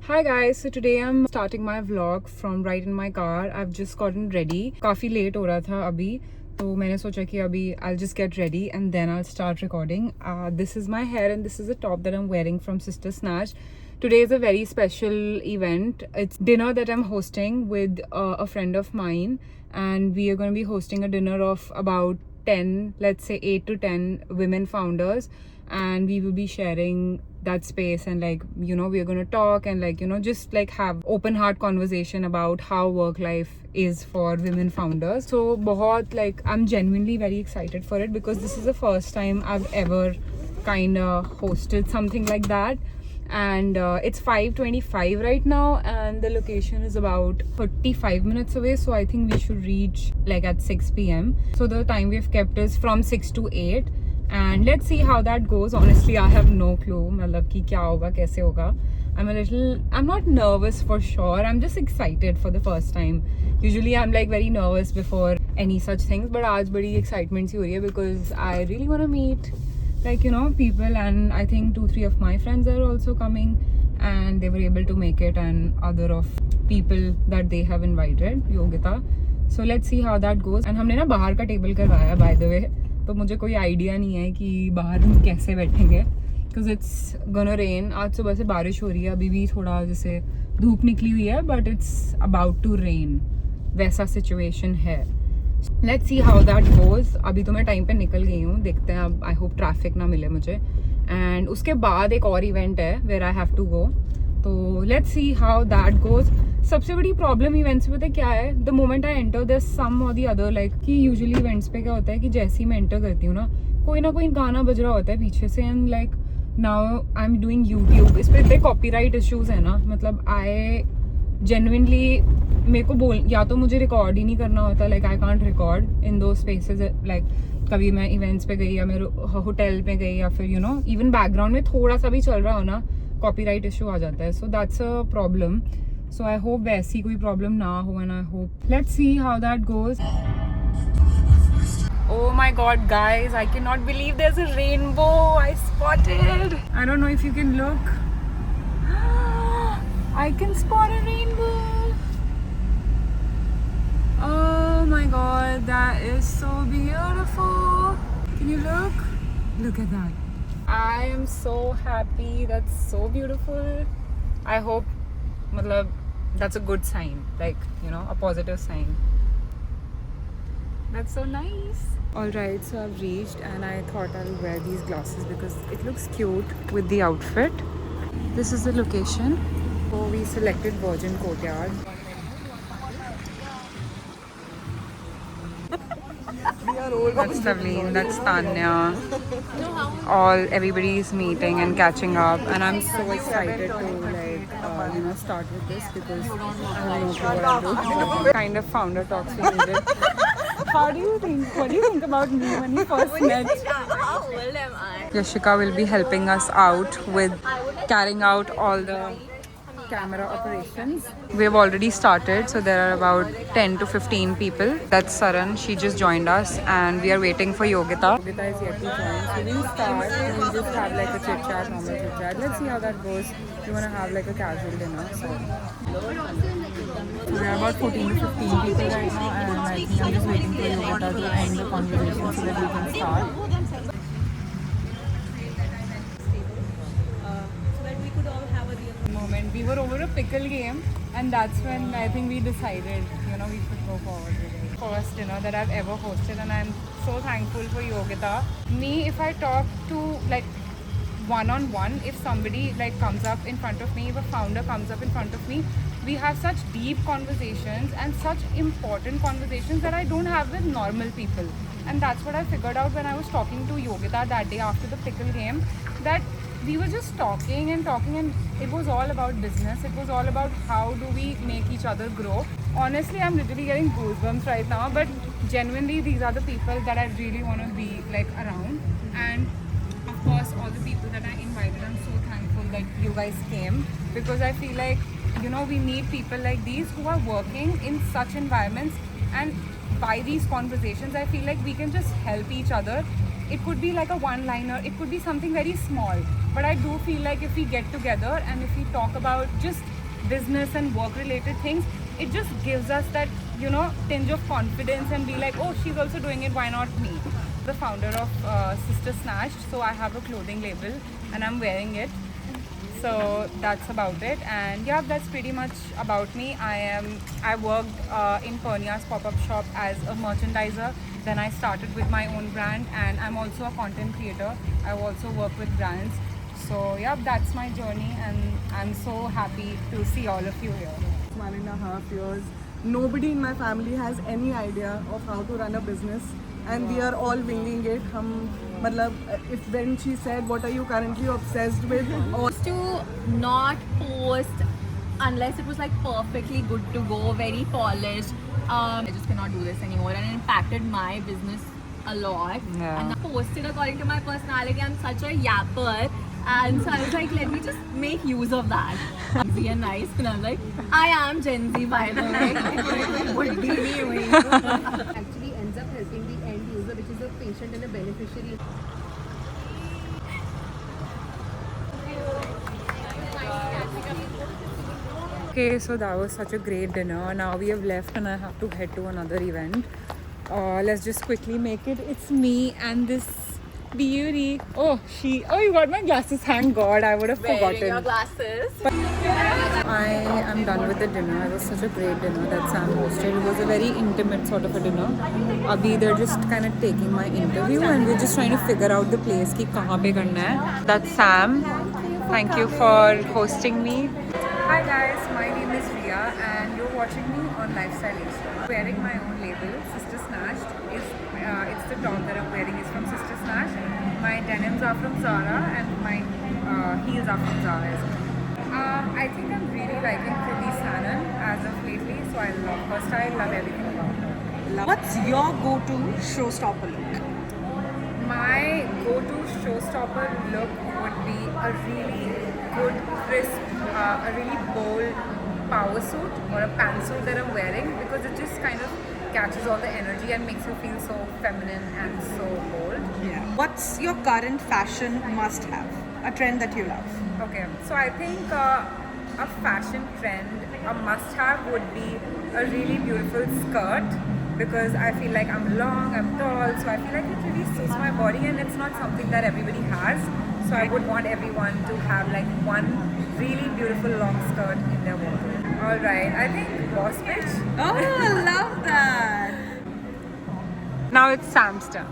Hi guys, so today I'm starting my vlog from right in my car. I've just gotten ready. काफी late हो रहा था अभी, तो मैंने सोचा कि अभी I'll just get ready and then I'll start recording. This is my hair and this is the top that I'm wearing from Sister Snatch. Today is a very special event. It's dinner that I'm hosting with a friend of mine, and we are going to be hosting a dinner of about 10, let's say 8 to 10 women founders, and we will be sharing that space, and we are going to talk and just have open heart conversation about how work life is for women founders. So bahut I'm genuinely very excited for it because this is the first time I've ever kind of hosted something like that. And it's 5:25 right now, and the location is about 35 minutes away, so I think we should reach at 6 p.m. So the time we've kept is from 6 to 8, and let's see how that goes. Honestly, I have no clue matlab ki kya hoga, kaise hoga. I'm not nervous for sure. I'm just excited for the first time. Usually I'm very nervous before any such things, but aaj badi excitement si ho rahi hai because I really want to meet people, and I think 2-3 of my friends are also coming, and they were able to make it, and other of people that they have invited, Yogita. So let's see how that goes. And हमने ना बाहर का table करवाया by the way, तो मुझे कोई idea नहीं है कि बाहर हम कैसे बैठेंगे because it's gonna rain. आज सुबह से बारिश हो रही है, अभी भी थोड़ा जैसे धूप निकली हुई है, but it's about to rain, वैसा situation है. Let's see how that goes. अभी तो मैं टाइम पे निकल गई हूँ, देखते हैं अब. आई होप ट्रैफिक ना मिले मुझे. एंड उसके बाद एक और इवेंट है where I have to go, तो let's see how that goes. सबसे बड़ी प्रॉब्लम इवेंट्स में पता क्या है, the moment I enter this some और द अदर, कि यूजुअली इवेंट्स पे क्या होता है कि जैसे ही मैं एंटर करती हूँ ना, कोई गाना बज रहा होता है पीछे से, and now I am doing YouTube. इस पर इतने कॉपीराइट इश्यूज है ना, मतलब आई जेन्युइनली मेरे को या तो मुझे रिकॉर्ड ही नहीं करना होता, आई कांट रिकॉर्ड इन दो स्पेसेस. कभी मैं इवेंट्स पे गई या मेरे होटल पे गई या फिर इवन बैकग्राउंड में थोड़ा सा भी चल रहा हो ना, कॉपीराइट इशू आ जाता है. So that's a problem. So I hope वैसी कोई प्रॉब्लम ना हो, and I hope let's see how that goes. Oh my god guys, I cannot believe there's a rainbow I spotted. I don't know if you can look. I can spot a rainbow. Oh my god, that is so beautiful. Can you look? Look at that. I am so happy. That's so beautiful. I hope that's a good sign, a positive sign. That's so nice. Alright, so I've reached, and I thought I'll wear these glasses because it looks cute with the outfit. This is the location. So we selected Virgin Courtyard. That's Tavleen, that's Tanya. Everybody is meeting and catching up, and I'm so excited to start with this because I have no clue what I'm doing. Kind of founder talks we needed. What do you think about me when you first met? How old am I? Yashika will be helping us out with carrying out all the camera operations. We have already started, so there are about 10 to 15 people. That's Saran, she just joined us, and we are waiting for Yogita. Yogita is yet to join, so we'll start and we'll just have a chit chat, normal chit chat. Let's see how that goes. We want to have a casual dinner. So we are about 14 to 15 people right now, and I think I'm just waiting for Yogita to end the conversation so that we can start. Moment. We were over a pickle game, and that's when I think we decided, we should go forward with it. First dinner that I've ever hosted, and I'm so thankful for Yogita. Me, if I talk to one-on-one, if somebody comes up in front of me, if a founder comes up in front of me, we have such deep conversations and such important conversations that I don't have with normal people. And that's what I figured out when I was talking to Yogita that day after the pickle game, that we were just talking, and it was all about business. It was all about how do we make each other grow. Honestly, I'm literally getting goosebumps right now, but genuinely these are the people that I really want to be around. And of course, all the people that I invited, I'm so thankful that you guys came, because I feel we need people like these who are working in such environments, and by these conversations I feel we can just help each other it could be like a one liner, it could be something very small, but I do feel like if we get together and if we talk about just business and work related things, it just gives us that, you know, tinge of confidence and be like, oh, she's also doing it, why not me? The founder of Sister Snatched, so I have a clothing label and I'm wearing it. So that's about it, and yeah, that's pretty much about me. I worked in Pernia's pop-up shop as a merchandiser. Then I started with my own brand, and I'm also a content creator. I also work with brands. So yeah, that's my journey, and I'm so happy to see all of you here. 1.5 years. Nobody in my family has any idea of how to run a business, and we are all winging it. If when she said, "What are you currently obsessed with?" or Used to not post unless it was like perfectly good to go, very polished. I just cannot do this anymore, and it impacted my business a lot. Yeah. And I posted according to my personality. I'm such a yapper. And so I was like, let me just make use of that. Easy and nice. And I'm like, I am Gen Z, by the way. actually ends up helping the end user, which is a patient and a beneficiary. Okay, so that was such a great dinner. Now we have left and I have to head to another event. Let's just quickly make it. It's me and this beauty. Oh, you got my glasses. Thank God, I would have Wearing forgotten. your glasses. I am done with the dinner. It was such a great dinner that Sam hosted. It was a very intimate sort of a dinner. Abhi, they're just kind of taking my interview and we're just trying to figure out the place ki kahan pe karna hai. That's Sam. Thank you for hosting me. Hi guys, my name is Ria and you're watching me on Lifestyle Asia. Wearing my own label, Sister Snatched. It's the top that I'm wearing is from Sister Snatched. My denims are from Zara and my heels are from Zara as well. I think I'm really liking Kriti Sanon as of lately, so I love her style, love everything about her. what's your go-to showstopper look? My go-to showstopper look would be a really good, crisp, a really bold power suit or a pantsuit that I'm wearing because it just kind of catches all the energy and makes you feel so feminine and so bold. Yeah. What's your current fashion must-have? A trend that you love? Okay, so I think a fashion trend, a must-have would be a really beautiful skirt because I feel like I'm long, I'm tall, so I feel like it really suits my body and it's not something that everybody has. So I would want everyone to have like one really beautiful long skirt in their wardrobe. Alright, I think Boss Bitch. Oh, I love that. Now it's Sam's turn.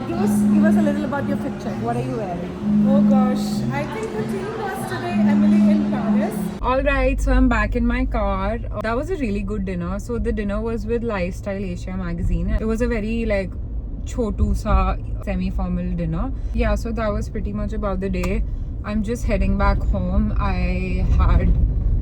Give us a little about your fit check. What are you wearing? Oh gosh, I think the theme was today Emily in Paris. Alright, so I'm back in my car. That was a really good dinner. So the dinner was with Lifestyle Asia magazine. It was a very like chotu sa semi-formal dinner. Yeah, so that was pretty much about the day. I'm just heading back home. I had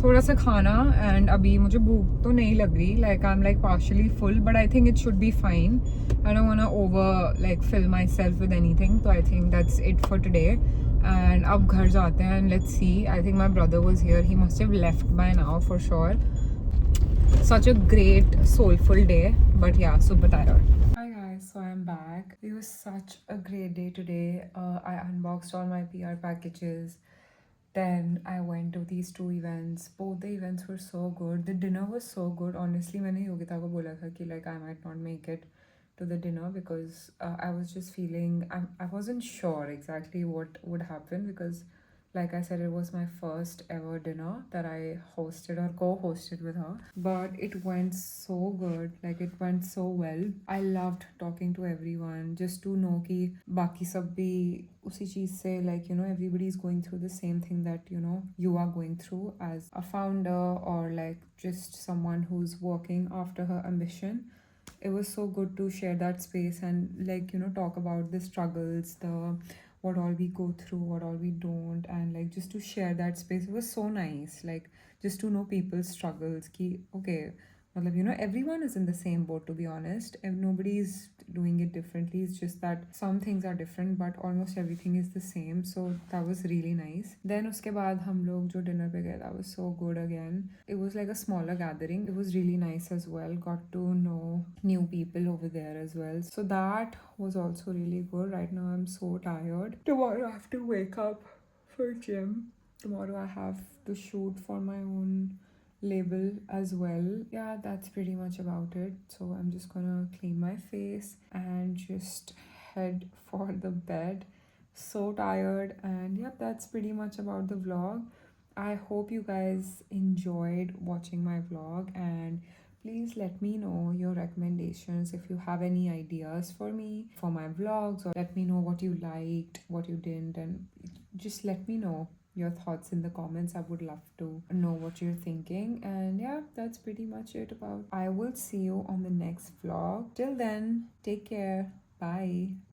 थोड़ा सा खाना and अभी मुझे भूख तो नहीं लग रही. Like I'm like partially full, but I think it should be fine. I don't wanna over like fill myself with anything. So I think that's it for today. And अब घर जाते हैं and let's see. I think my brother was here. He must have left by now for sure. Such a great soulful day, but yeah, super tired. Hi guys, so I'm back. It was such a great day today. I unboxed all my PR packages. Then I went to these two events. Both the events were so good. The dinner was so good. Honestly, मैंने योगिता को बोला था कि like I might not make it to the dinner because I was just feeling I wasn't sure exactly what would happen because like I said, it was my first ever dinner that I hosted or co-hosted with her. But it went so good. Like it went so well. I loved talking to everyone. Just to know कि बाकी सब भी उसी चीज़ से like you know everybody is going through the same thing that you know you are going through as a founder or like just someone who's working after her ambition. It was so good to share that space and like you know talk about the struggles, the what all we go through, what all we don't, and like just to share that space. It was so nice, like just to know people's struggles ki okay, Matlab, you know, everyone is in the same boat, to be honest, and nobody's doing it differently. It's just that some things are different, but almost everything is the same. So that was really nice. Then uske baad hum log jo dinner pe gaye, that was so good again. It was like a smaller gathering. It was really nice as well. Got to know new people over there as well. So that was also really good. Right now I'm so tired. Tomorrow I have to wake up for gym. Tomorrow I have to shoot for my own label as well. Yeah, that's pretty much about it. So I'm just gonna clean my face and just head for the bed. So tired, and yep, that's pretty much about the vlog. I hope you guys enjoyed watching my vlog, and please let me know your recommendations if you have any ideas for me for my vlogs, or let me know what you liked, what you didn't, and just let me know your thoughts in the comments. I would love to know what you're thinking. And yeah, that's pretty much it about. I will see you on the next vlog. Till then, take care. Bye.